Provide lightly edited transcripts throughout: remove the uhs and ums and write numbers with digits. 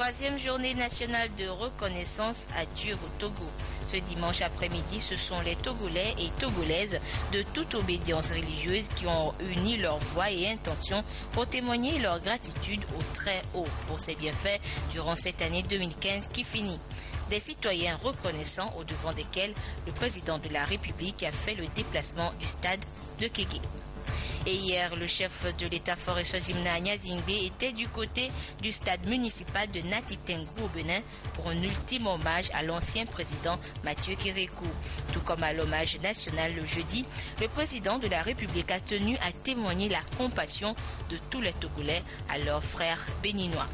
troisième journée nationale de reconnaissance a lieu au Togo. Ce dimanche après-midi, ce sont les Togolais et Togolaises de toute obédience religieuse qui ont uni leurs voix et intentions pour témoigner leur gratitude au Très-Haut pour ses bienfaits durant cette année 2015 qui finit. Des citoyens reconnaissants au devant desquels le président de la République a fait le déplacement du stade de Kégué. Et hier, le chef de l'État Forestos Jimna Zingbe était du côté du stade municipal de Natitengu au Bénin pour un ultime hommage à l'ancien président Mathieu Kérékou. Tout comme à l'hommage national le jeudi, le président de la République a tenu à témoigner la compassion de tous les Togolais à leurs frères béninois.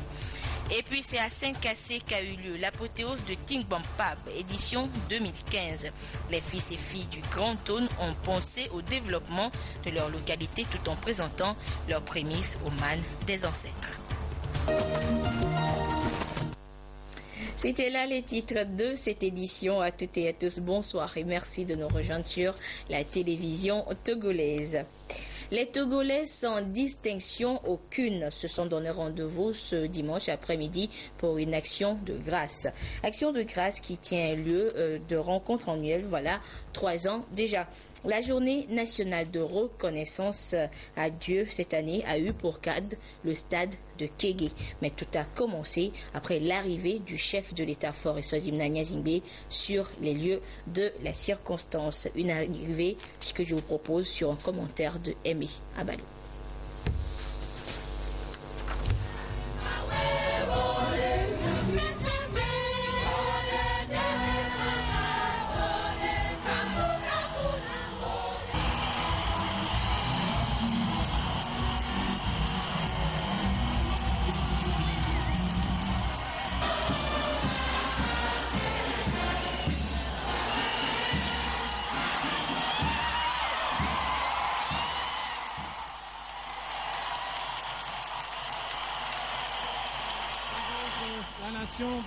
Et puis c'est à Saint-Cassé qu'a eu lieu l'apothéose de Tingbampab, édition 2015. Les fils et filles du Grand Tône ont pensé au développement de leur localité tout en présentant leurs prémices aux mânes des ancêtres. C'était là les titres de cette édition. À toutes et à tous, bonsoir et merci de nous rejoindre sur la télévision togolaise. Les Togolais sans distinction aucune se sont donné rendez-vous ce dimanche après-midi pour une action de grâce. Action de grâce qui tient lieu de rencontre annuelle, voilà, 3 ans déjà. La journée nationale de reconnaissance à Dieu cette année a eu pour cadre le stade de Kégué. Mais tout a commencé après l'arrivée du chef de l'État Forestos Jimna Zingbe sur les lieux de la circonstance. Une arrivée que je vous propose sur un commentaire de Aimé Abalou.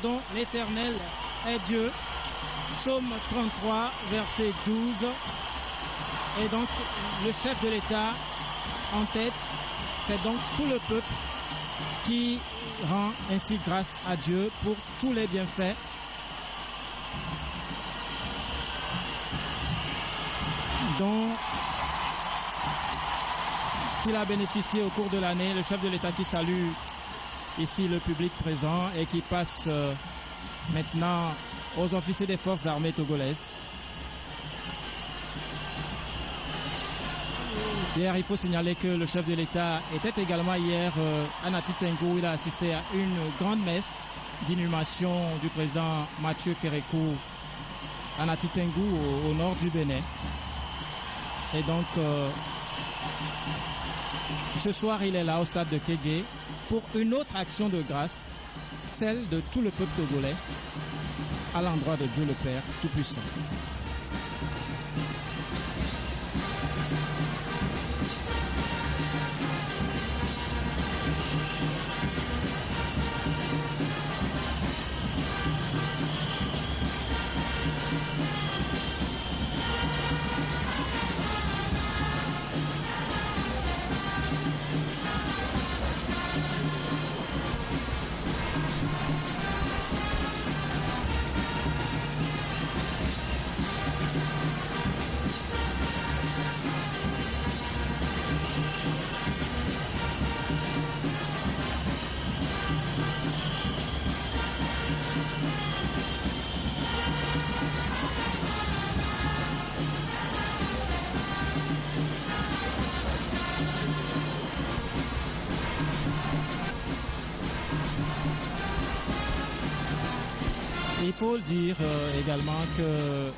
Dont l'Éternel est Dieu. Psaume 33, verset 12. Et donc, le chef de l'État en tête, c'est donc tout le peuple qui rend ainsi grâce à Dieu pour tous les bienfaits dont il a bénéficié au cours de l'année. Le chef de l'État qui salue ici le public présent et qui passe maintenant aux officiers des forces armées togolaises. Hier, il faut signaler que le chef de l'État était également hier à Natitengu où il a assisté à une grande messe d'inhumation du président Mathieu Kérékou à Natitengu au nord du Bénin. Et donc, ce soir, il est là au stade de Kégué pour une autre action de grâce, celle de tout le peuple togolais à l'endroit de Dieu le Père Tout-Puissant. Il faut le dire également que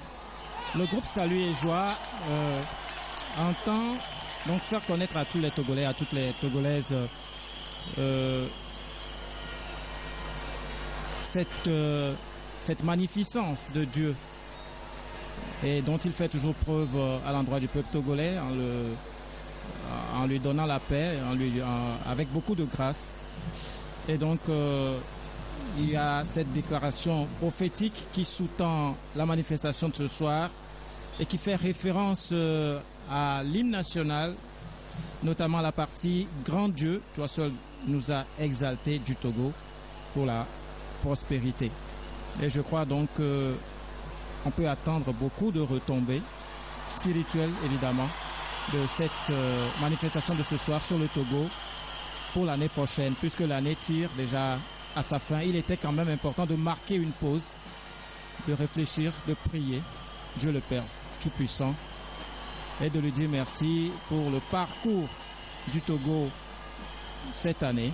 le groupe Salut et Joie entend donc faire connaître à tous les Togolais, à toutes les Togolaises cette magnificence de Dieu et dont il fait toujours preuve à l'endroit du peuple togolais en lui donnant la paix, avec beaucoup de grâce. Et donc il y a cette déclaration prophétique qui sous-tend la manifestation de ce soir et qui fait référence à l'hymne national, notamment la partie « Grand Dieu, toi seul nous as exaltés » du Togo pour la prospérité. Et je crois donc qu'on peut attendre beaucoup de retombées spirituelles, évidemment, de cette manifestation de ce soir sur le Togo pour l'année prochaine, puisque l'année tire déjà à sa fin. Il était quand même important de marquer une pause, de réfléchir, de prier Dieu le Père Tout-Puissant et de lui dire merci pour le parcours du Togo cette année.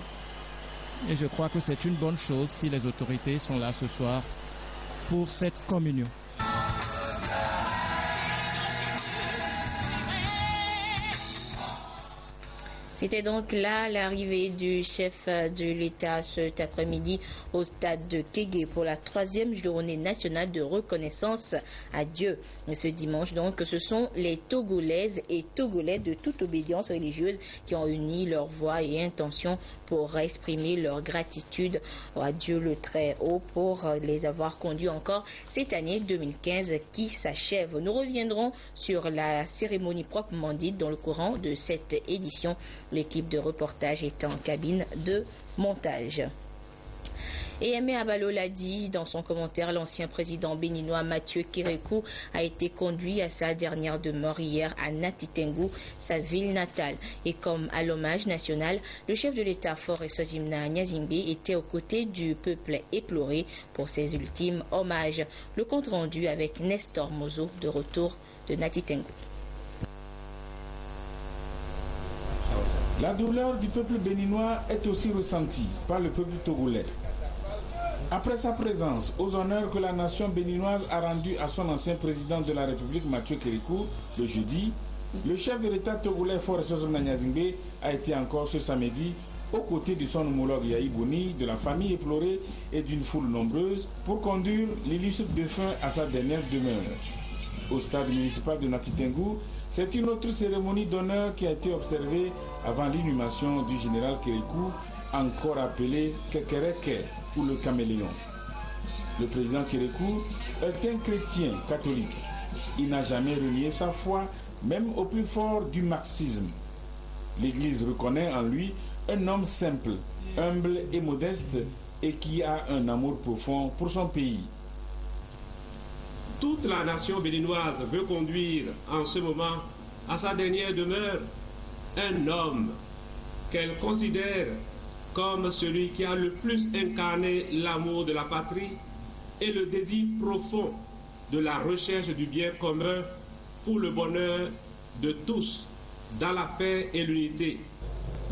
Et je crois que c'est une bonne chose si les autorités sont là ce soir pour cette communion. C'était donc là l'arrivée du chef de l'État cet après-midi au stade de Kégué pour la 3e journée nationale de reconnaissance à Dieu. Ce dimanche donc, ce sont les Togolaises et Togolais de toute obédience religieuse qui ont uni leur voix et intention pour exprimer leur gratitude à Dieu le Très-Haut pour les avoir conduits encore cette année 2015 qui s'achève. Nous reviendrons sur la cérémonie proprement dite dans le courant de cette édition. L'équipe de reportage est en cabine de montage. Et Aimé Abalo l'a dit dans son commentaire, l'ancien président béninois Mathieu Kérékou a été conduit à sa dernière demeure hier à Natitengu, sa ville natale. Et comme à l'hommage national, le chef de l'État Faure Sozimna Nyazimbe était aux côtés du peuple éploré pour ses ultimes hommages. Le compte rendu avec Nestor Mozo de retour de Natitengu. La douleur du peuple béninois est aussi ressentie par le peuple togolais. Après sa présence aux honneurs que la nation béninoise a rendus à son ancien président de la République, Mathieu Kérékou, le jeudi, le chef de l'État togolais Faure Sozimna Nyazimbe a été encore ce samedi aux côtés de son homologue Yahi Boni, de la famille éplorée et d'une foule nombreuse pour conduire l'illustre défunt à sa dernière demeure. Au stade municipal de Natitengu, c'est une autre cérémonie d'honneur qui a été observée avant l'inhumation du général Kérékou, encore appelé Kekereke ou le caméléon. Le président Kérékou est un chrétien catholique. Il n'a jamais renié sa foi, même au plus fort du marxisme. L'Église reconnaît en lui un homme simple, humble et modeste et qui a un amour profond pour son pays. Toute la nation béninoise veut conduire en ce moment à sa dernière demeure un homme qu'elle considère comme celui qui a le plus incarné l'amour de la patrie et le désir profond de la recherche du bien commun pour le bonheur de tous, dans la paix et l'unité.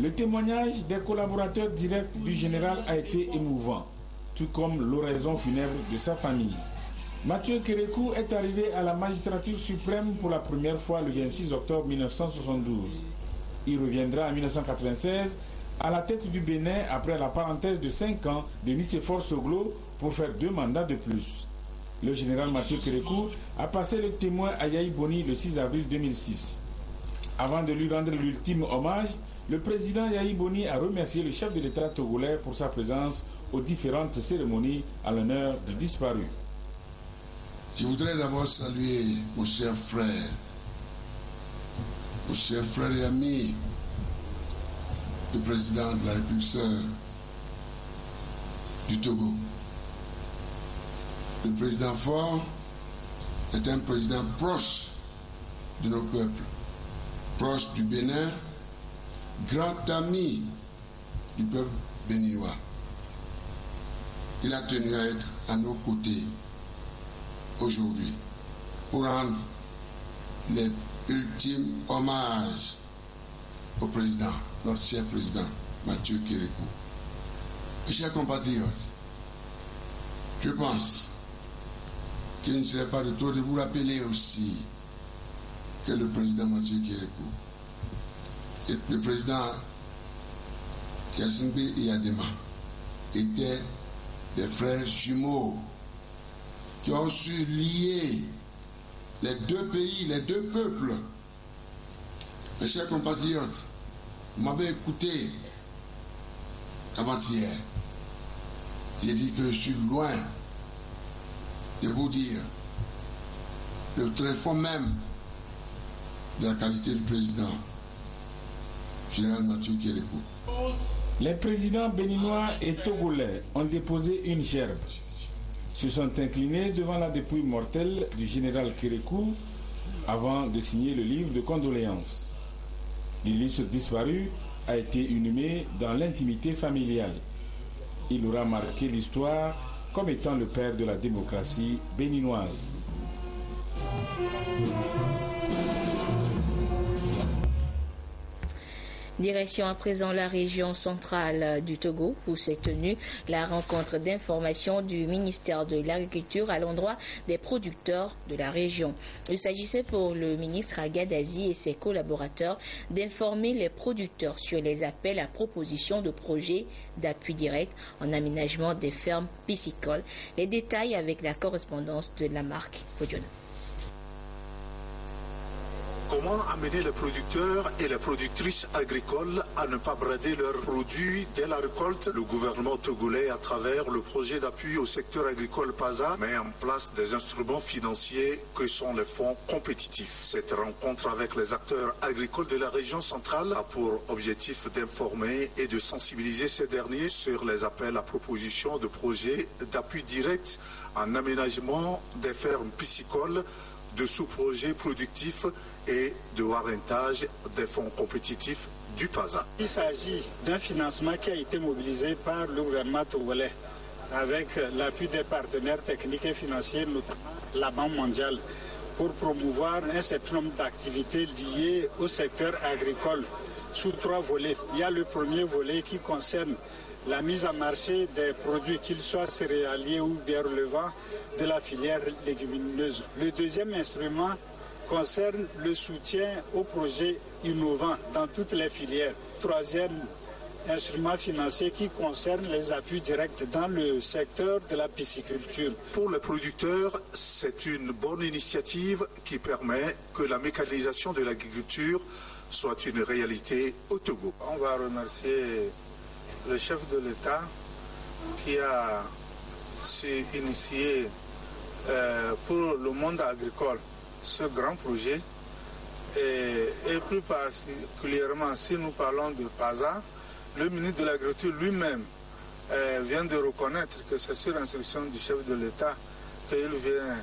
Le témoignage des collaborateurs directs du général a été émouvant, tout comme l'oraison funèbre de sa famille. Mathieu Kérékou est arrivé à la magistrature suprême pour la première fois le 26 octobre 1972. Il reviendra en 1996 à la tête du Bénin après la parenthèse de 5 ans de Nicéphore Soglo pour faire 2 mandats de plus. Le général Mathieu Kérékou a passé le témoin à Yahi Boni le 6 avril 2006. Avant de lui rendre l'ultime hommage, le président Yahi Boni a remercié le chef de l'État togolais pour sa présence aux différentes cérémonies à l'honneur du disparu. Je voudrais d'abord saluer mon cher frère et ami, le président de la République sœur du Togo. Le président Faure est un président proche de nos peuples, proche du Bénin, grand ami du peuple béninois. Il a tenu à être à nos côtés aujourd'hui pour rendre les ultimes hommages au président, notre cher président Mathieu Kérékou. Mes chers compatriotes, je pense qu'il ne serait pas de trop de vous rappeler aussi que le président Mathieu Kérékou et le président Kassimbe Iyadema étaient des frères jumeaux qui ont su lier les deux pays, les deux peuples. Mes chers compatriotes, vous m'avez écouté avant-hier. J'ai dit que je suis loin de vous dire le tréfonds même de la qualité du président, général Mathieu Kérékou. Les présidents béninois et togolais ont déposé une gerbe, se sont inclinés devant la dépouille mortelle du général Kérékou avant de signer le livre de condoléances. L'illustre disparu a été inhumé dans l'intimité familiale. Il aura marqué l'histoire comme étant le père de la démocratie béninoise. Direction à présent la région centrale du Togo où s'est tenue la rencontre d'information du ministère de l'Agriculture à l'endroit des producteurs de la région. Il s'agissait pour le ministre Agadazi et ses collaborateurs d'informer les producteurs sur les appels à propositions de projets d'appui direct en aménagement des fermes piscicoles. Les détails avec la correspondance de la marque Odiona. Comment amener les producteurs et les productrices agricoles à ne pas brader leurs produits dès la récolte? Le gouvernement togolais, à travers le projet d'appui au secteur agricole PASA, met en place des instruments financiers que sont les fonds compétitifs. Cette rencontre avec les acteurs agricoles de la région centrale a pour objectif d'informer et de sensibiliser ces derniers sur les appels à propositions de projets d'appui direct en aménagement des fermes piscicoles, de sous-projets productifs et de warrantage des fonds compétitifs du PASA. Il s'agit d'un financement qui a été mobilisé par le gouvernement togolais avec l'appui des partenaires techniques et financiers, notamment la Banque mondiale, pour promouvoir un certain nombre d'activités liées au secteur agricole sous 3 volets. Il y a le premier volet qui concerne la mise en marché des produits, qu'ils soient céréaliers ou bien relevant de la filière légumineuse. Le deuxième instrument concerne le soutien aux projets innovants dans toutes les filières. Troisième instrument financier qui concerne les appuis directs dans le secteur de la pisciculture. Pour les producteurs, c'est une bonne initiative qui permet que la mécanisation de l'agriculture soit une réalité au Togo. On va remercier le chef de l'État qui a su initier pour le monde agricole ce grand projet et plus particulièrement si nous parlons de PASA, le ministre de l'Agriculture lui-même vient de reconnaître que c'est sur instruction du chef de l'État qu'il vient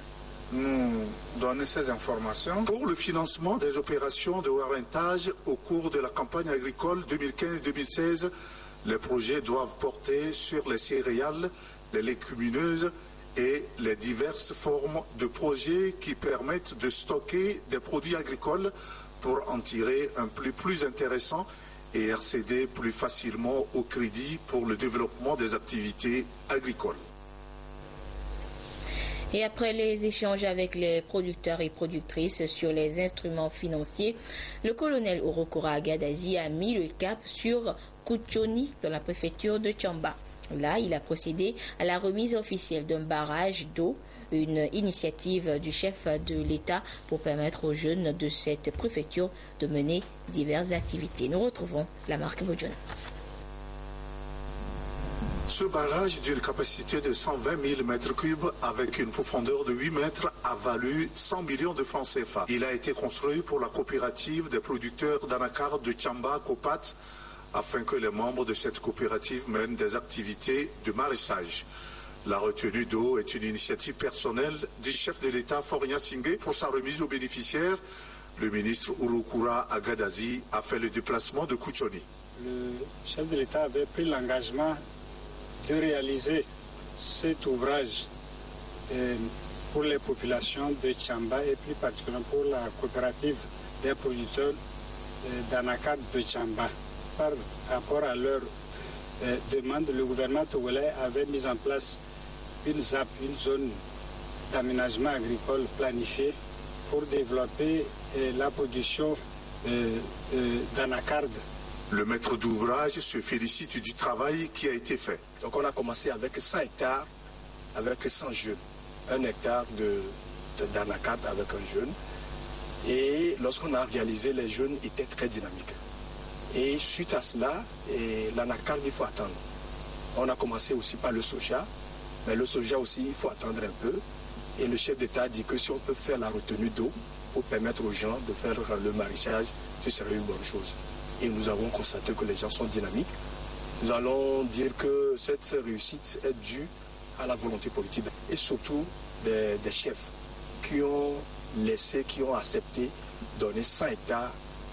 nous donner ces informations. Pour le financement des opérations de warrantage au cours de la campagne agricole 2015-2016, les projets doivent porter sur les céréales, les légumineuses et les diverses formes de projets qui permettent de stocker des produits agricoles pour en tirer un prix plus intéressant et accéder plus facilement au crédit pour le développement des activités agricoles. Et après les échanges avec les producteurs et productrices sur les instruments financiers, le colonel Orokura Agadazi a mis le cap sur Kuchoni dans la préfecture de Tchamba. Là, il a procédé à la remise officielle d'un barrage d'eau, une initiative du chef de l'État pour permettre aux jeunes de cette préfecture de mener diverses activités. Nous retrouvons la marque Bojona. Ce barrage d'une capacité de 120 000 m3 avec une profondeur de 8 mètres a valu 100 millions de francs CFA. Il a été construit pour la coopérative des producteurs d'anacarde de Tchamba, Copat, afin que les membres de cette coopérative mènent des activités de maraîchage. La retenue d'eau est une initiative personnelle du chef de l'État Faure Gnassingbé. Pour sa remise aux bénéficiaires, le ministre Orokura Agadazi a fait le déplacement de Kuchoni. Le chef de l'État avait pris l'engagement de réaliser cet ouvrage pour les populations de Tchamba et plus particulièrement pour la coopérative des producteurs d'anacarde de Tchamba. Par rapport à leur demande, le gouvernement togolais avait mis en place une ZAP, une zone d'aménagement agricole planifiée pour développer la production d'anacarde. Le maître d'ouvrage se félicite du travail qui a été fait. Donc on a commencé avec 100 hectares, avec 100 jeunes. 1 hectare d'anacarde avec un jeune. Et lorsqu'on a réalisé, les jeunes étaient très dynamiques. Et suite à cela, l'anacarde, il faut attendre. On a commencé aussi par le soja, mais le soja aussi, il faut attendre un peu. Et le chef d'État dit que si on peut faire la retenue d'eau pour permettre aux gens de faire le maraîchage, ce serait une bonne chose. Et nous avons constaté que les gens sont dynamiques nous allons dire que cette réussite est due à la volonté politique et surtout des chefs qui ont accepté de donner 100 hectares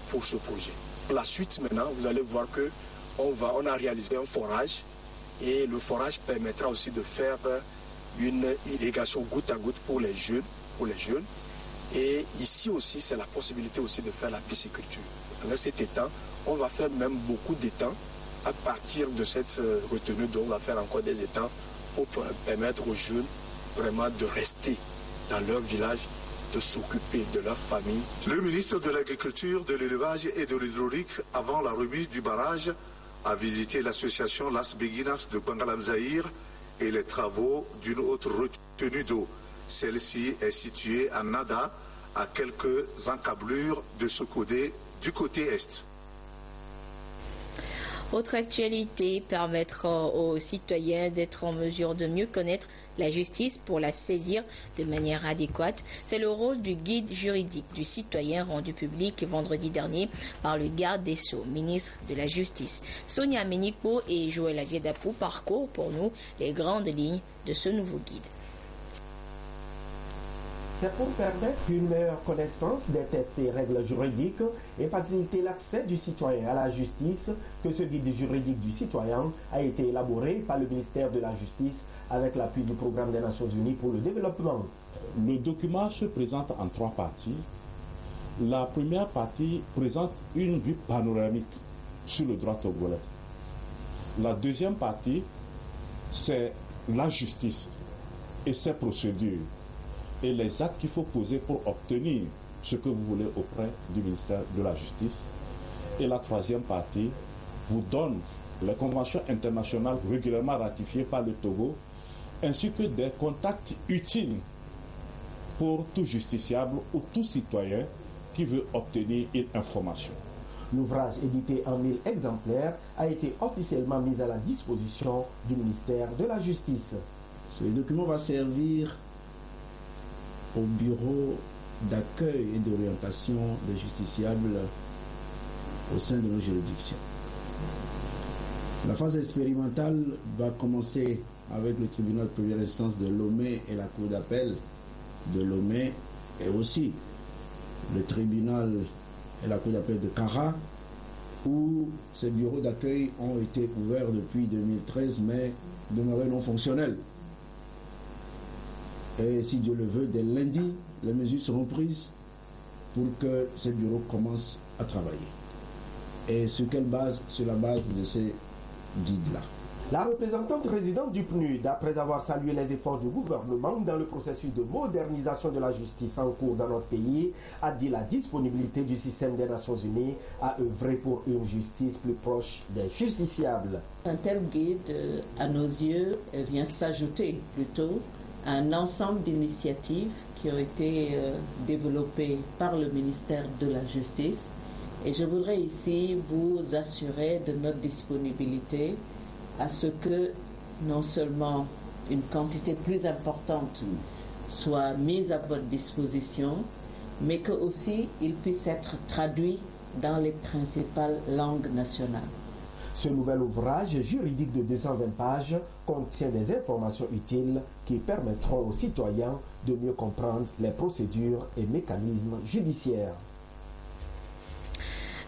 pour ce projet. Pour la suite, maintenant, vous allez voir qu'on a réalisé un forage et le forage permettra aussi de faire une irrigation goutte à goutte pour les jeunes. Et ici aussi, c'est la possibilité aussi de faire la pisciculture. Avec cet étang, on va faire même beaucoup d'étangs. À partir de cette retenue d'eau, on va faire encore des étangs pour permettre aux jeunes vraiment de rester dans leur village, de s'occuper de leur famille. Le ministre de l'Agriculture, de l'Élevage et de l'Hydraulique, avant la remise du barrage, a visité l'association Las Beguinas de Bangalam-Zahir et les travaux d'une autre retenue d'eau. Celle-ci est située à Nada, à quelques encablures de Sokodé, du côté est. Autre actualité, permettre aux citoyens d'être en mesure de mieux connaître la justice pour la saisir de manière adéquate. C'est le rôle du guide juridique du citoyen rendu public vendredi dernier par le garde des Sceaux, ministre de la Justice. Sonia Ménico et Joël Aziedapou parcourent pour nous les grandes lignes de ce nouveau guide. C'est pour permettre une meilleure connaissance des textes et règles juridiques et faciliter l'accès du citoyen à la justice que ce guide juridique du citoyen a été élaboré par le ministère de la Justice avec l'appui du Programme des Nations Unies pour le développement. Le document se présente en 3 parties. La première partie présente une vue panoramique sur le droit togolais. La deuxième partie, c'est la justice et ses procédures et les actes qu'il faut poser pour obtenir ce que vous voulez auprès du ministère de la Justice. Et la troisième partie vous donne les conventions internationales régulièrement ratifiées par le Togo, ainsi que des contacts utiles pour tout justiciable ou tout citoyen qui veut obtenir une information. L'ouvrage édité en 1000 exemplaires a été officiellement mis à la disposition du ministère de la Justice. Ce document va servir au bureau d'accueil et d'orientation des justiciables au sein de nos juridictions. La phase expérimentale va commencer avec le tribunal de première instance de Lomé et la cour d'appel de Lomé et aussi le tribunal et la cour d'appel de Kara, où ces bureaux d'accueil ont été ouverts depuis 2013 mais demeuraient non fonctionnels. Et si Dieu le veut, dès lundi, les mesures seront prises pour que ces bureaux commencent à travailler. Et sur quelle base? Sur la base de ces guides-là. La représentante résidente du PNUD, après avoir salué les efforts du gouvernement dans le processus de modernisation de la justice en cours dans notre pays, a dit la disponibilité du système des Nations Unies à œuvrer pour une justice plus proche des justiciables. Un tel guide, à nos yeux, vient s'ajouter plutôt à un ensemble d'initiatives qui ont été développées par le ministère de la Justice. Et je voudrais ici vous assurer de notre disponibilité à ce que non seulement une quantité plus importante soit mise à votre disposition, mais que aussi il puisse être traduit dans les principales langues nationales. Ce nouvel ouvrage juridique de 220 pages contient des informations utiles qui permettront aux citoyens de mieux comprendre les procédures et mécanismes judiciaires.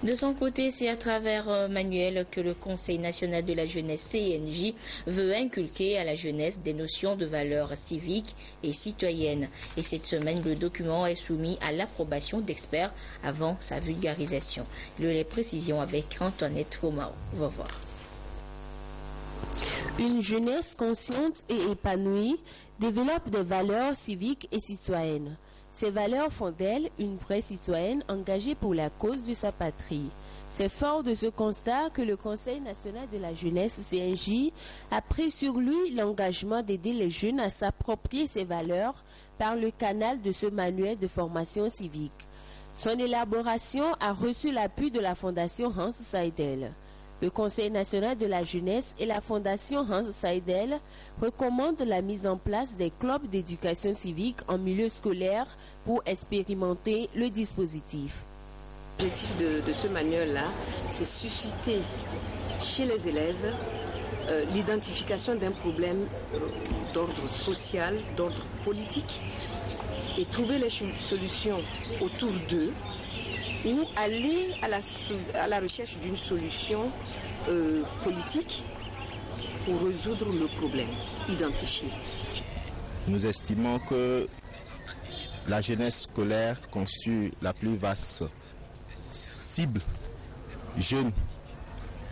De son côté, c'est à travers un manuel que le Conseil national de la jeunesse CNJ veut inculquer à la jeunesse des notions de valeurs civiques et citoyennes. Et cette semaine, le document est soumis à l'approbation d'experts avant sa vulgarisation. Les précisions avec Antoinette Romao. On va voir. Une jeunesse consciente et épanouie développe des valeurs civiques et citoyennes. Ces valeurs font d'elle une vraie citoyenne engagée pour la cause de sa patrie. C'est fort de ce constat que le Conseil national de la jeunesse CNJ a pris sur lui l'engagement d'aider les jeunes à s'approprier ces valeurs par le canal de ce manuel de formation civique. Son élaboration a reçu l'appui de la Fondation Hans Seidel. Le Conseil national de la jeunesse et la Fondation Hans Seidel recommandent la mise en place des clubs d'éducation civique en milieu scolaire pour expérimenter le dispositif. L'objectif de ce manuel-là, c'est susciter chez les élèves l'identification d'un problème d'ordre social, d'ordre politique, et trouver les solutions autour d'eux, ou aller à la recherche d'une solution politique pour résoudre le problème identifié. Nous estimons que la jeunesse scolaire constitue la plus vaste cible jeune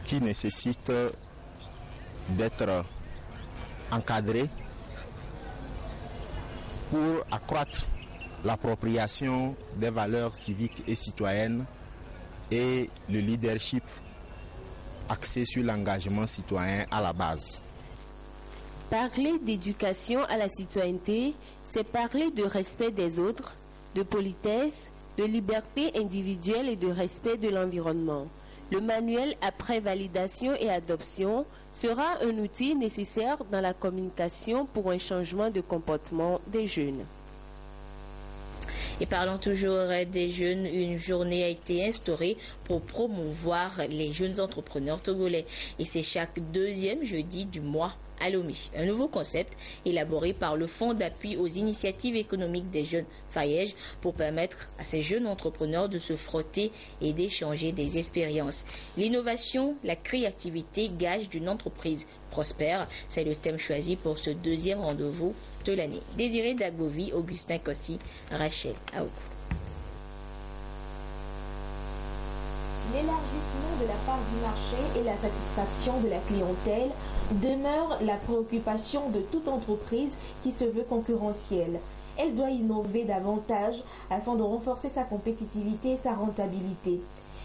qui nécessite d'être encadrée pour accroître l'appropriation des valeurs civiques et citoyennes et le leadership axé sur l'engagement citoyen à la base. Parler d'éducation à la citoyenneté, c'est parler de respect des autres, de politesse, de liberté individuelle et de respect de l'environnement. Le manuel après validation et adoption sera un outil nécessaire dans la communication pour un changement de comportement des jeunes. Et parlons toujours des jeunes, une journée a été instaurée pour promouvoir les jeunes entrepreneurs togolais. Et c'est chaque deuxième jeudi du mois à Lomé. Un nouveau concept élaboré par le Fonds d'appui aux initiatives économiques des jeunes FAEJ pour permettre à ces jeunes entrepreneurs de se frotter et d'échanger des expériences. L'innovation, la créativité, gage d'une entreprise prospère. C'est le thème choisi pour ce deuxième rendez-vous de l'année. Désiré Dagovi, Augustin Kossi, Rachel Aouk. L'élargissement de la part du marché et la satisfaction de la clientèle demeure la préoccupation de toute entreprise qui se veut concurrentielle. Elle doit innover davantage afin de renforcer sa compétitivité et sa rentabilité.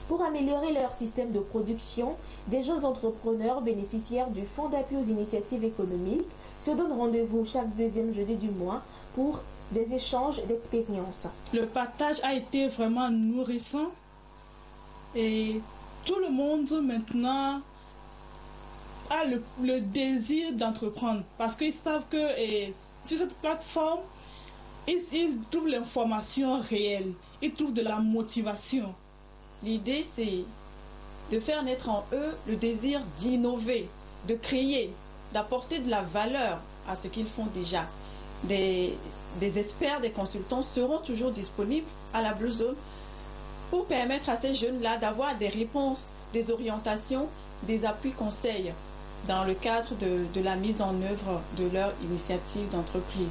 Pour améliorer leur système de production, des jeunes entrepreneurs bénéficiaires du Fonds d'appui aux initiatives économiques se donnent rendez-vous chaque deuxième jeudi du mois pour des échanges d'expériences. Le partage a été vraiment nourrissant et tout le monde maintenant a le désir d'entreprendre parce qu'ils savent que sur cette plateforme, ils trouvent l'information réelle, ils trouvent de la motivation. L'idée, c'est de faire naître en eux le désir d'innover, de créer, d'apporter de la valeur à ce qu'ils font déjà. Des experts, des consultants seront toujours disponibles à la Blue Zone pour permettre à ces jeunes-là d'avoir des réponses, des orientations, des appuis conseils dans le cadre de la mise en œuvre de leur initiative d'entreprise.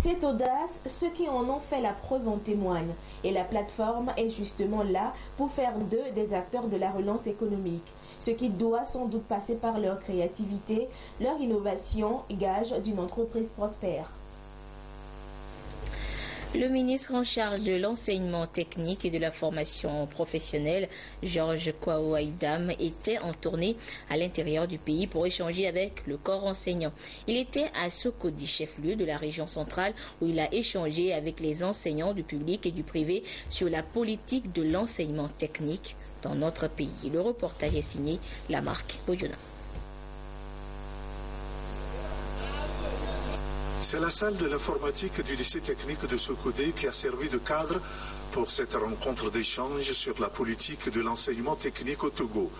Cette audace, ceux qui en ont fait la preuve en témoignent. Et la plateforme est justement là pour faire d'eux des acteurs de la relance économique. Ce qui doit sans doute passer par leur créativité, leur innovation, gage d'une entreprise prospère. Le ministre en charge de l'enseignement technique et de la formation professionnelle, Georges Kwao Aïdam, était en tournée à l'intérieur du pays pour échanger avec le corps enseignant. Il était à Sokodi, chef-lieu de la région centrale, où il a échangé avec les enseignants du public et du privé sur la politique de l'enseignement technique dans notre pays. Le reportage est signé Lamarck Bojona. C'est la salle de l'informatique du lycée technique de Sokodé qui a servi de cadre pour cette rencontre d'échange sur la politique de l'enseignement technique au Togo.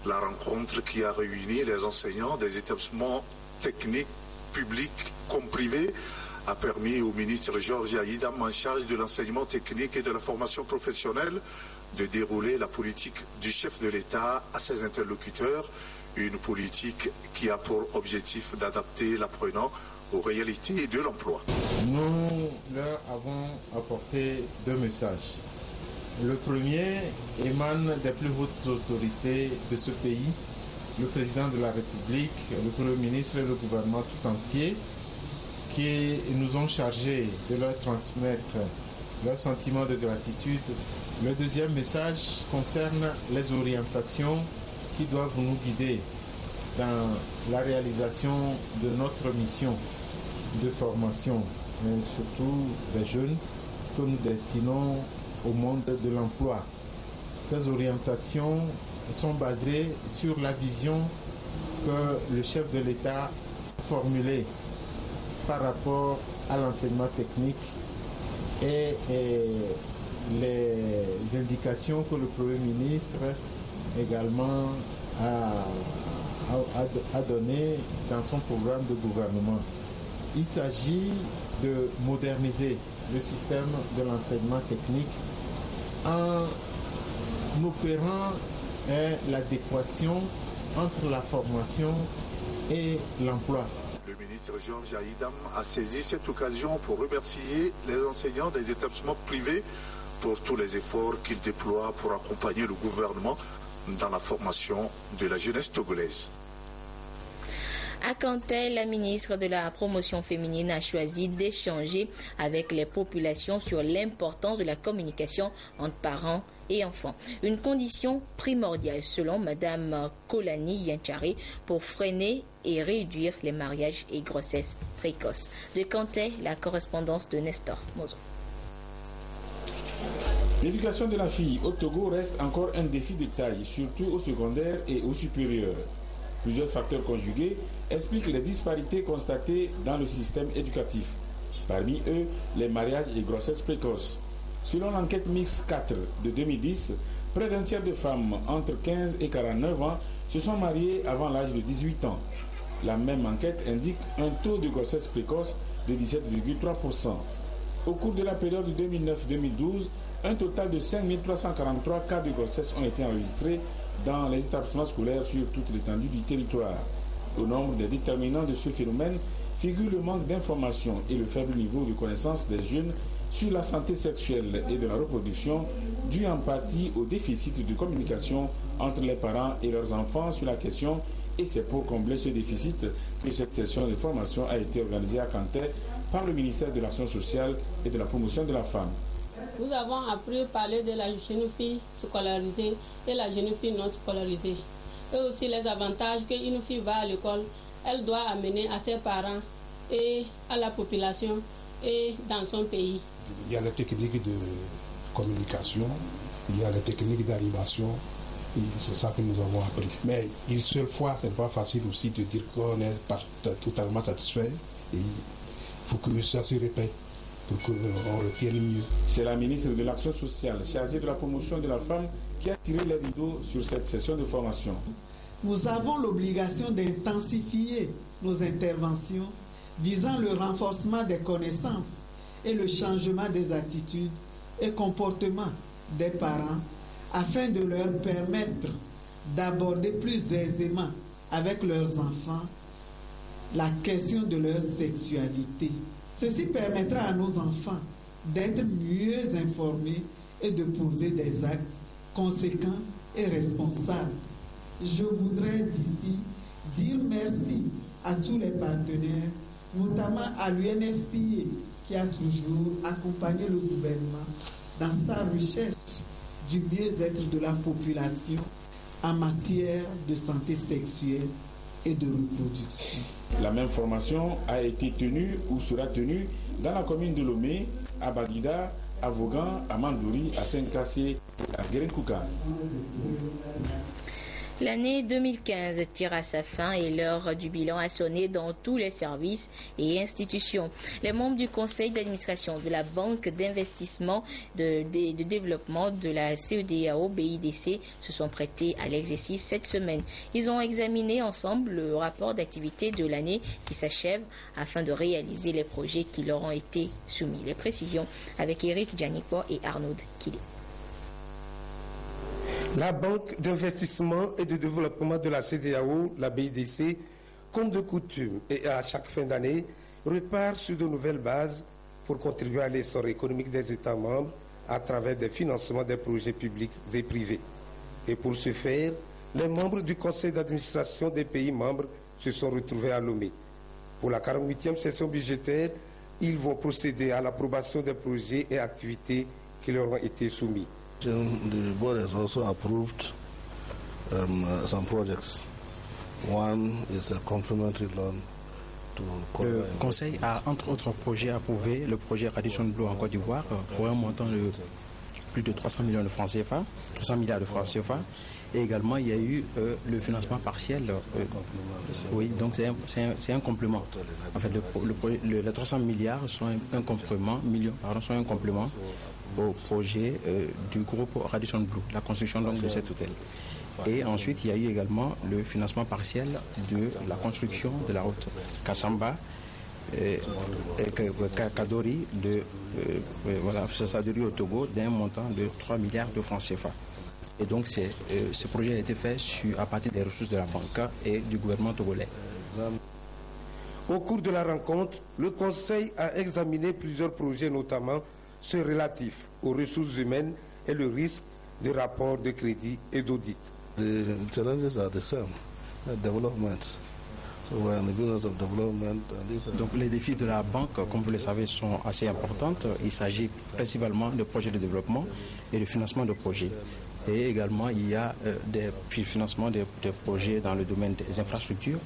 La rencontre qui a réuni les enseignants des établissements techniques publics comme privés a permis au ministre Georges Aïdam en charge de l'enseignement technique et de la formation professionnelle de dérouler la politique du chef de l'État à ses interlocuteurs, une politique qui a pour objectif d'adapter l'apprenant aux réalités de l'emploi. Nous leur avons apporté deux messages. Le premier émane des plus hautes autorités de ce pays, le président de la République, le Premier ministre et le gouvernement tout entier, qui nous ont chargés de leur transmettre leur sentiment de gratitude. Le deuxième message concerne les orientations qui doivent nous guider dans la réalisation de notre mission de formation, mais surtout des jeunes que nous destinons au monde de l'emploi. Ces orientations sont basées sur la vision que le chef de l'État a formulée par rapport à l'enseignement technique et les indications que le Premier ministre également a donné dans son programme de gouvernement. Il s'agit de moderniser le système de l'enseignement technique en opérant l'adéquation entre la formation et l'emploi. Le ministre Georges Aïdam a saisi cette occasion pour remercier les enseignants des établissements privés pour tous les efforts qu'ils déploient pour accompagner le gouvernement dans la formation de la jeunesse togolaise. À Kanté, la ministre de la Promotion féminine a choisi d'échanger avec les populations sur l'importance de la communication entre parents et enfants. Une condition primordiale selon Mme Kolani Yanchari pour freiner et réduire les mariages et grossesses précoces. De Kanté, la correspondance de Nestor Mozo. L'éducation de la fille au Togo reste encore un défi de taille, surtout au secondaire et au supérieur. Plusieurs facteurs conjugués expliquent les disparités constatées dans le système éducatif. Parmi eux, les mariages et grossesses précoces. Selon l'enquête Mix 4 de 2010, près d'un tiers de femmes entre 15 et 49 ans se sont mariées avant l'âge de 18 ans. La même enquête indique un taux de grossesse précoce de 17,3%. Au cours de la période 2009-2012, un total de 5 343 cas de grossesse ont été enregistrés dans les établissements scolaires sur toute l'étendue du territoire. Au nombre des déterminants de ce phénomène figure le manque d'informations et le faible niveau de connaissance des jeunes sur la santé sexuelle et de la reproduction, dû en partie au déficit de communication entre les parents et leurs enfants sur la question, et c'est pour combler ce déficit que cette session de formation a été organisée à Kanté par le ministère de l'Action sociale et de la promotion de la femme. Nous avons appris à parler de la jeune fille scolarisée et la jeune fille non scolarisée. Et aussi les avantages qu'une fille va à l'école, elle doit amener à ses parents et à la population et dans son pays. Il y a les techniques de communication, il y a les techniques d'animation, et c'est ça que nous avons appris. Mais une seule fois, ce n'est pas facile aussi de dire qu'on est totalement satisfait. Et il faut que ça se répète pour qu'on retienne mieux. C'est la ministre de l'Action sociale, chargée de la promotion de la femme, qui a tiré les rideaux sur cette session de formation. Nous avons l'obligation d'intensifier nos interventions visant le renforcement des connaissances et le changement des attitudes et comportements des parents afin de leur permettre d'aborder plus aisément avec leurs enfants la question de leur sexualité. Ceci permettra à nos enfants d'être mieux informés et de poser des actes conséquents et responsables. Je voudrais d'ici dire merci à tous les partenaires, notamment à l'UNFPA qui a toujours accompagné le gouvernement dans sa recherche du mieux-être de la population en matière de santé sexuelle et de reproduction. La même formation a été tenue ou sera tenue dans la commune de Lomé, à Badida, à Vaughan, à Mandouri, à Saint-Cassier et à Guérenkouka. L'année 2015 tire à sa fin et l'heure du bilan a sonné dans tous les services et institutions. Les membres du conseil d'administration de la Banque d'investissement de développement de la CEDEAO BIDC se sont prêtés à l'exercice cette semaine. Ils ont examiné ensemble le rapport d'activité de l'année qui s'achève afin de réaliser les projets qui leur ont été soumis. Les précisions avec Eric Djanikpo et Arnaud Kili. La Banque d'investissement et de développement de la CEDEAO, la BIDC, comme de coutume et à chaque fin d'année, repart sur de nouvelles bases pour contribuer à l'essor économique des États membres à travers des financements des projets publics et privés. Et pour ce faire, les membres du conseil d'administration des pays membres se sont retrouvés à Lomé. Pour la 48e session budgétaire, ils vont procéder à l'approbation des projets et activités qui leur ont été soumis. The board has also approved some projects. One is a complementary loan to Le Conseil a, entre autres projets, approuvé le projet Radisson Blu en Côte d'Ivoire pour un montant de plus de 300 millions de francs CFA, 300 milliards de francs CFA. Et également, il y a eu le financement partiel. Oui, donc c'est un complément. En fait, les 300 milliards sont un complément, sont un complément au projet du groupe Radisson Blu, la construction donc de cet hôtel. Et ensuite, il y a eu également le financement partiel de la construction de la route Kassamba Kadori Sadori au Togo d'un montant de 3 milliards de francs CFA. Et donc ce projet a été fait à partir des ressources de la banque et du gouvernement togolais. Au cours de la rencontre, le Conseil a examiné plusieurs projets, notamment ceux relatifs aux ressources humaines et le risque de rapports de crédit et d'audit. The challenges are the same, development. So we're in the business of development. Donc les défis de la banque, comme vous le savez, sont assez importants. Il s'agit principalement de projets de développement et de financement de projets. Et également, il y a des financements des projets dans le domaine des infrastructures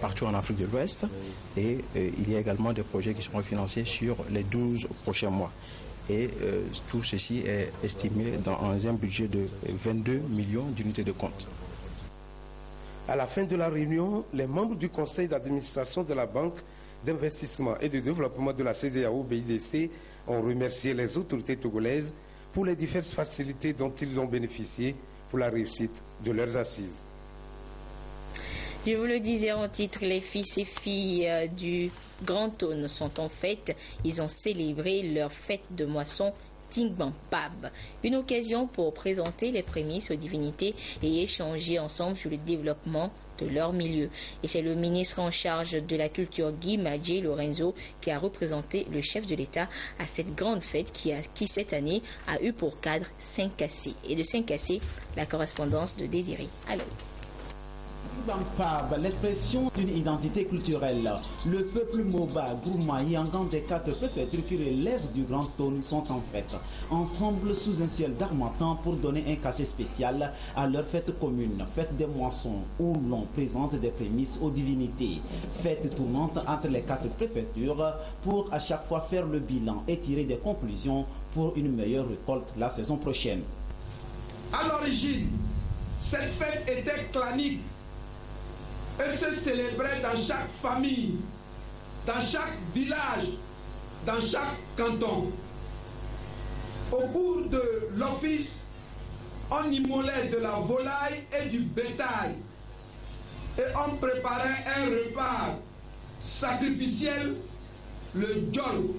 partout en Afrique de l'Ouest. Et il y a également des projets qui seront financés sur les 12 prochains mois. Et tout ceci est estimé dans un budget de 22 millions d'unités de compte. À la fin de la réunion, les membres du conseil d'administration de la Banque d'investissement et de développement de la CEDEAO-BIDC ont remercié les autorités togolaises pour les diverses facilités dont ils ont bénéficié pour la réussite de leurs assises. Je vous le disais en titre, les fils et filles du Grand Aune sont en fête. Ils ont célébré leur fête de moisson Tingbampab, une occasion pour présenter les prémices aux divinités et échanger ensemble sur le développement de leur milieu. Et c'est le ministre en charge de la culture Guy Madjé Lorenzo qui a représenté le chef de l'État à cette grande fête qui cette année a eu pour cadre Saint-Cassé. Et de Saint-Cassé, la correspondance de Désiré. Alors. Tingbampab, l'expression d'une identité culturelle. Le peuple Moba, Gourma et Yangan des 4 préfectures qui relèvent du Grand Aune sont en fête, ensemble sous un ciel d'armatan pour donner un cachet spécial à leur fête commune, fête des moissons, où l'on présente des prémices aux divinités. Fête tournante entre les 4 préfectures pour à chaque fois faire le bilan et tirer des conclusions pour une meilleure récolte la saison prochaine. À l'origine, cette fête était clanique. Elle se célébrait dans chaque famille, dans chaque village, dans chaque canton. Au cours de l'office, on immolait de la volaille et du bétail et on préparait un repas sacrificiel, le djol,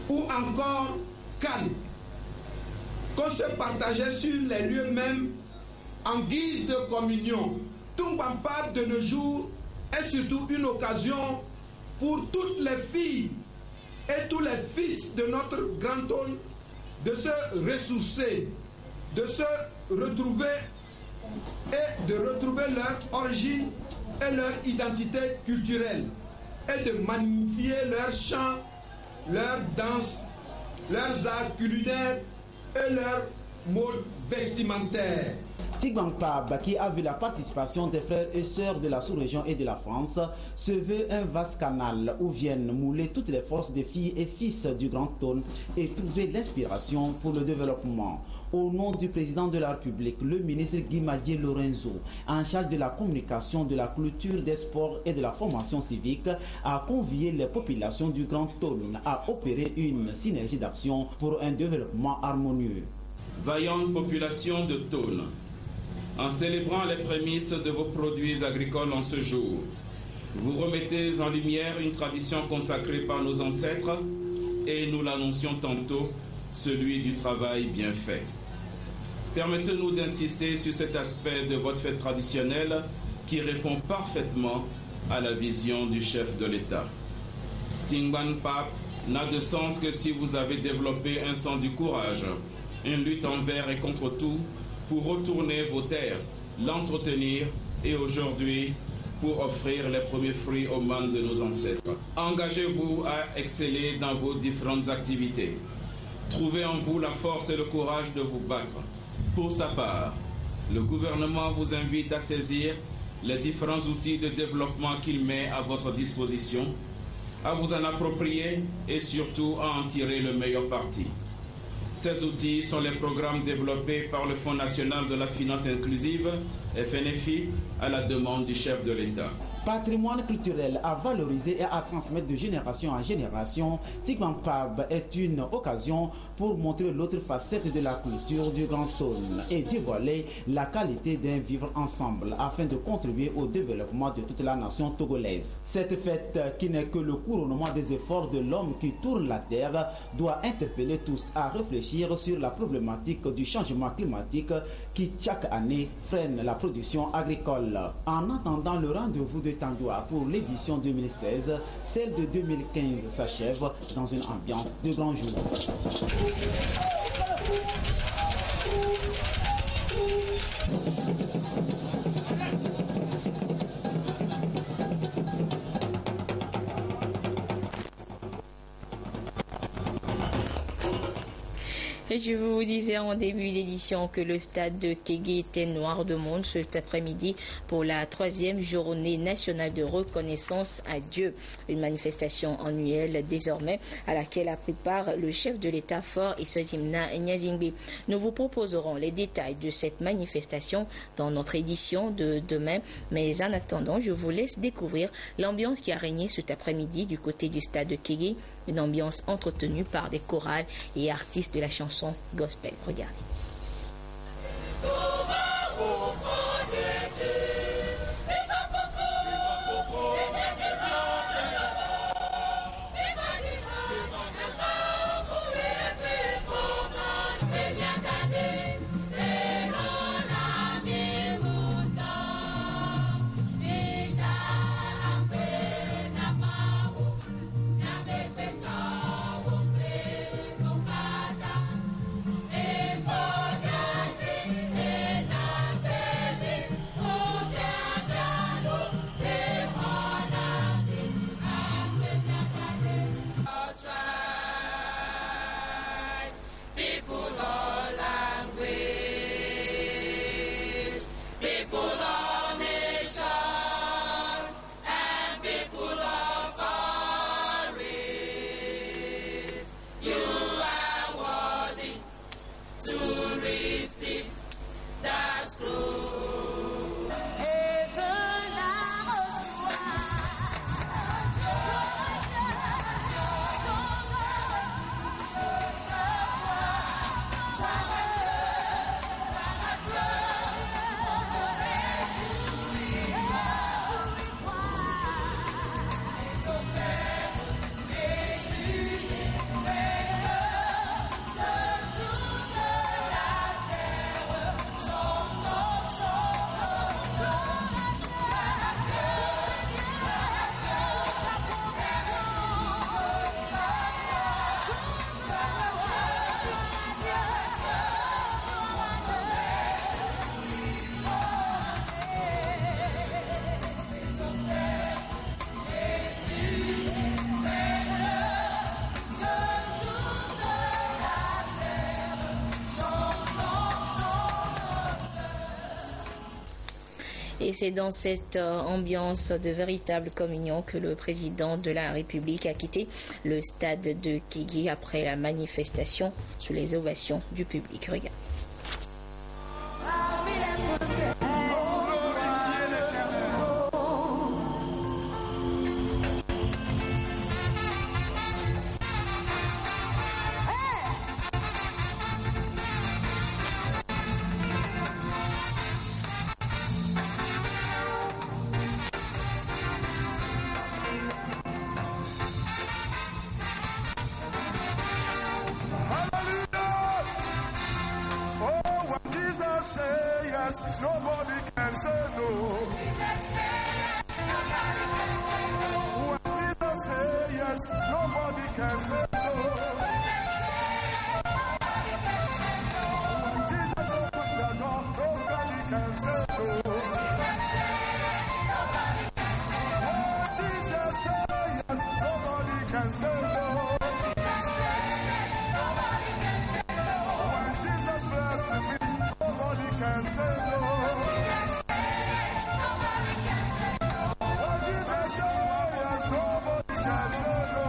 ou encore canne, qu'on se partageait sur les lieux mêmes en guise de communion. Tingbampab de nos jours est surtout une occasion pour toutes les filles et tous les fils de notre Grand Aune de se ressourcer, de se retrouver et de retrouver leur origine et leur identité culturelle et de magnifier leurs chants, leurs danses, leurs arts culinaires et leurs modes vestimentaires. Tingbampab, qui a vu la participation des frères et sœurs de la sous-région et de la France, se veut un vaste canal où viennent mouler toutes les forces des filles et fils du Grand Aune et trouver l'inspiration pour le développement. Au nom du président de la République, le ministre Guy Madjé Lorenzo, en charge de la communication, de la culture, des sports et de la formation civique, a convié les populations du Grand Aune à opérer une synergie d'action pour un développement harmonieux. Vaillante population de Aune, en célébrant les prémices de vos produits agricoles en ce jour, vous remettez en lumière une tradition consacrée par nos ancêtres et nous l'annoncions tantôt, celui du travail bien fait. Permettez-nous d'insister sur cet aspect de votre fête traditionnelle qui répond parfaitement à la vision du chef de l'État. Tingbampab n'a de sens que si vous avez développé un sens du courage, une lutte envers et contre tout, pour retourner vos terres, l'entretenir et aujourd'hui pour offrir les premiers fruits aux mains de nos ancêtres. Engagez-vous à exceller dans vos différentes activités. Trouvez en vous la force et le courage de vous battre. Pour sa part, le gouvernement vous invite à saisir les différents outils de développement qu'il met à votre disposition, à vous en approprier et surtout à en tirer le meilleur parti. Ces outils sont les programmes développés par le Fonds national de la finance inclusive, FNFI, à la demande du chef de l'État. Patrimoine culturel à valoriser et à transmettre de génération en génération, Tigman-Pab est une occasion pour montrer l'autre facette de la culture du Grand Saône et dévoiler la qualité d'un vivre ensemble afin de contribuer au développement de toute la nation togolaise. Cette fête, qui n'est que le couronnement des efforts de l'homme qui tourne la terre, doit interpeller tous à réfléchir sur la problématique du changement climatique qui chaque année freine la production agricole. En attendant le rendez-vous de Tandoua pour l'édition 2016, celle de 2015 s'achève dans une ambiance de grand jour. Et je vous disais en début d'édition que le stade de Kégué était noir de monde cet après-midi pour la 3e journée nationale de reconnaissance à Dieu. Une manifestation annuelle désormais à laquelle a pris part le chef de l'État Fort et Sozimna Nyazingbe. Nous vous proposerons les détails de cette manifestation dans notre édition de demain. Mais en attendant, je vous laisse découvrir l'ambiance qui a régné cet après-midi du côté du stade de Kégué. Une ambiance entretenue par des chorales et artistes de la chanson gospel. Regardez. Et c'est dans cette ambiance de véritable communion que le président de la République a quitté le stade de Kégué après la manifestation sous les ovations du public. Regarde. Nobody can say no. When Jesus say yes, nobody can say no. When Jesus open the door, nobody can say no. When Jesus say yes, nobody can say no. When Jesus bless me, nobody can say no. When Jesus say yes, nobody can say no.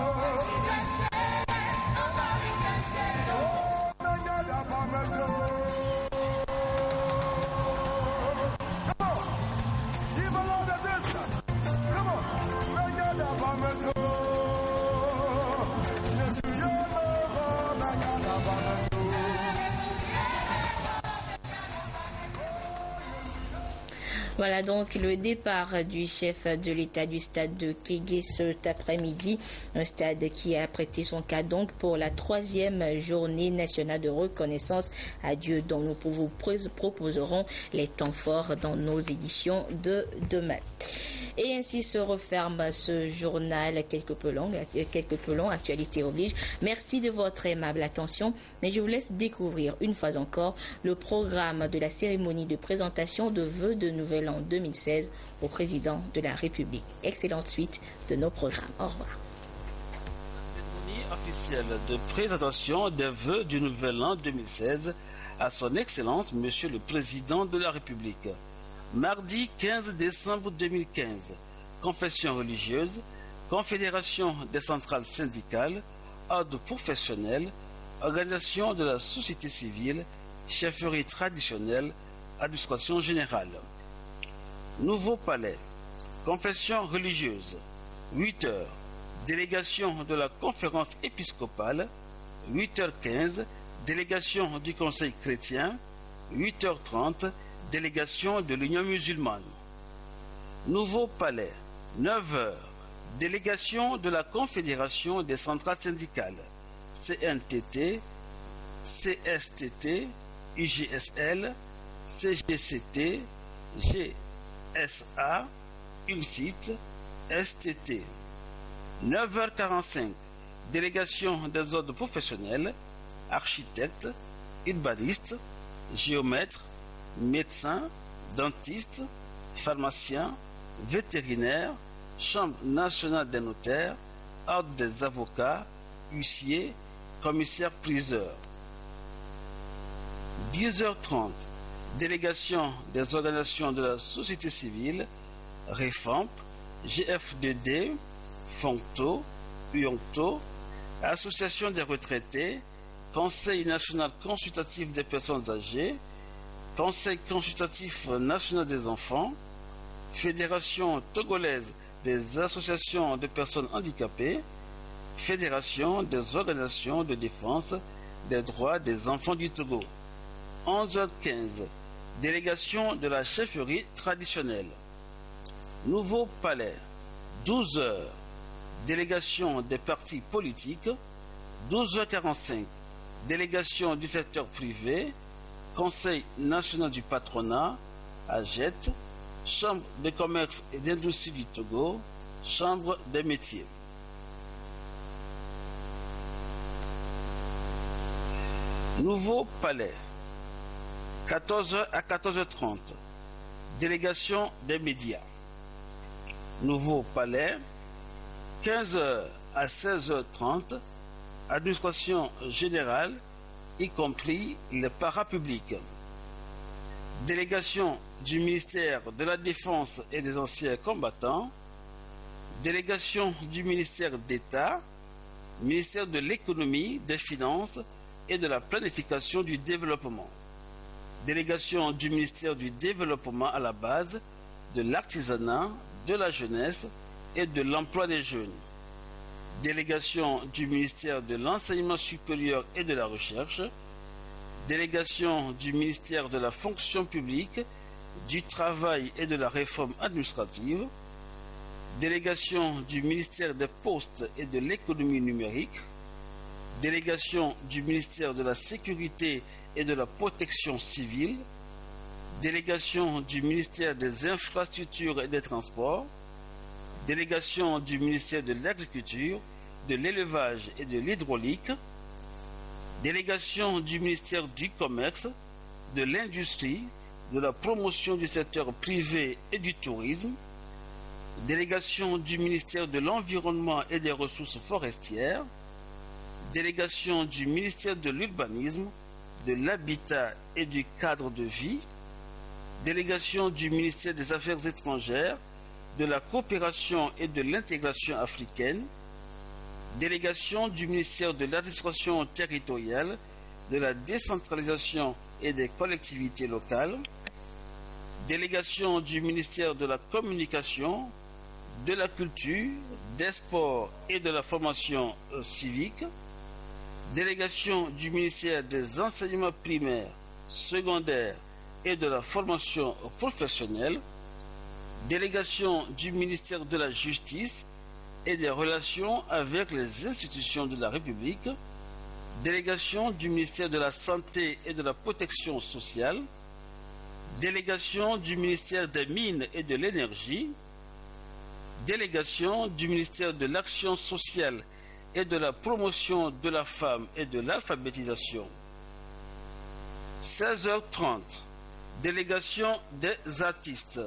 Voilà donc le départ du chef de l'État du stade de Kégué cet après-midi, un stade qui a prêté son cas donc pour la 3e journée nationale de reconnaissance à Dieu, dont nous vous proposerons les temps forts dans nos éditions de demain. Et ainsi se referme ce journal quelque peu long, actualité oblige. Merci de votre aimable attention, mais je vous laisse découvrir une fois encore le programme de la cérémonie de présentation de vœux de Nouvel An 2016 au président de la République. Excellente suite de nos programmes. Au revoir. Cérémonie officielle de présentation des vœux du Nouvel An 2016 à son Excellence, Monsieur le Président de la République. Mardi 15 décembre 2015, confession religieuse, confédération des centrales syndicales, ordre professionnel, organisation de la société civile, chefferie traditionnelle, administration générale. Nouveau palais, confession religieuse, 8h, délégation de la conférence épiscopale, 8h15, délégation du conseil chrétien, 8h30, délégation de l'Union musulmane. Nouveau palais, 9h, délégation de la Confédération des centrales syndicales, CNTT, CSTT, UGSL, CGCT, GSA, ULCIT, STT. 9h45, délégation des ordres professionnels, architectes, urbanistes, géomètres, médecins, dentistes, pharmaciens, vétérinaires, Chambre nationale des notaires, ordre des avocats, huissiers, commissaires-priseurs. 10h30, délégation des organisations de la société civile, REFAMP, GF2D, FONCTO, UONCTO, Association des retraités, Conseil national consultatif des personnes âgées, Conseil consultatif national des enfants, Fédération togolaise des associations de personnes handicapées, Fédération des organisations de défense des droits des enfants du Togo. 11h15, délégation de la chefferie traditionnelle. Nouveau palais, 12h, délégation des partis politiques, 12h45, délégation du secteur privé, Conseil national du patronat, AGET, Chambre de commerce et d'industrie du Togo, Chambre des métiers. Nouveau palais, 14h à 14h30, délégation des médias. Nouveau palais, 15h à 16h30, administration générale, y compris les parapublics. Délégation du ministère de la Défense et des anciens combattants, délégation du ministère d'État, ministère de l'Économie, des Finances et de la Planification du Développement, délégation du ministère du Développement à la base, de l'artisanat, de la jeunesse et de l'emploi des jeunes, délégation du ministère de l'Enseignement supérieur et de la Recherche, délégation du ministère de la Fonction publique, du Travail et de la Réforme administrative, délégation du ministère des Postes et de l'Économie numérique, délégation du ministère de la Sécurité et de la Protection civile, délégation du ministère des Infrastructures et des Transports, délégation du ministère de l'Agriculture, de l'Élevage et de l'Hydraulique, délégation du ministère du Commerce, de l'Industrie, de la Promotion du secteur privé et du tourisme, délégation du ministère de l'Environnement et des Ressources forestières, délégation du ministère de l'Urbanisme, de l'Habitat et du Cadre de vie, délégation du ministère des Affaires étrangères, de la Coopération et de l'Intégration africaine, délégation du ministère de l'Administration territoriale, de la décentralisation et des collectivités locales, délégation du ministère de la Communication, de la Culture, des Sports et de la Formation civique, délégation du ministère des Enseignements primaires, secondaires et de la formation professionnelle, délégation du ministère de la Justice et des relations avec les institutions de la République, délégation du ministère de la Santé et de la Protection sociale, délégation du ministère des Mines et de l'Énergie, délégation du ministère de l'Action sociale et de la promotion de la femme et de l'alphabétisation. 16h30, délégation des artistes.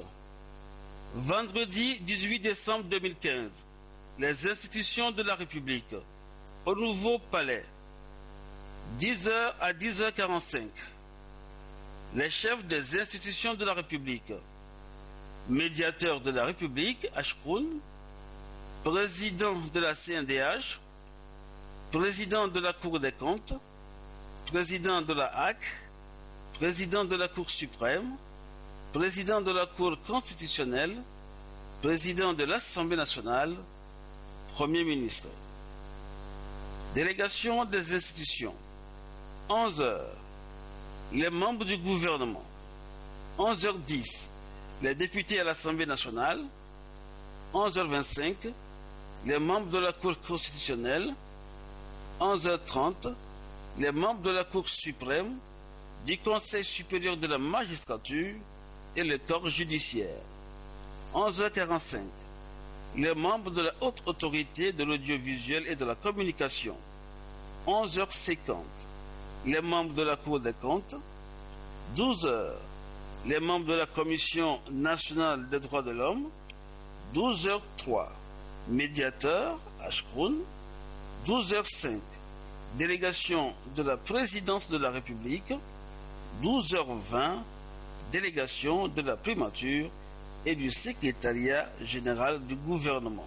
Vendredi 18 décembre 2015, les institutions de la République, au Nouveau Palais, 10h à 10h45. Les chefs des institutions de la République, médiateur de la République, Ashkroun, président de la CNDH, président de la Cour des comptes, président de la HAC, président de la Cour suprême, président de la Cour constitutionnelle, président de l'Assemblée nationale, Premier ministre. Délégation des institutions. 11h, les membres du gouvernement. 11h10, les députés à l'Assemblée nationale. 11h25, les membres de la Cour constitutionnelle. 11h30, les membres de la Cour suprême, du Conseil supérieur de la magistrature et le corps judiciaire. 11h45, les membres de la haute autorité de l'audiovisuel et de la communication. 11h50, les membres de la Cour des comptes. 12h, les membres de la Commission nationale des droits de l'homme. 12h03, médiateur, Ashkroun. 12h05, délégation de la présidence de la République. 12h20, délégation de la primature et du secrétariat général du gouvernement.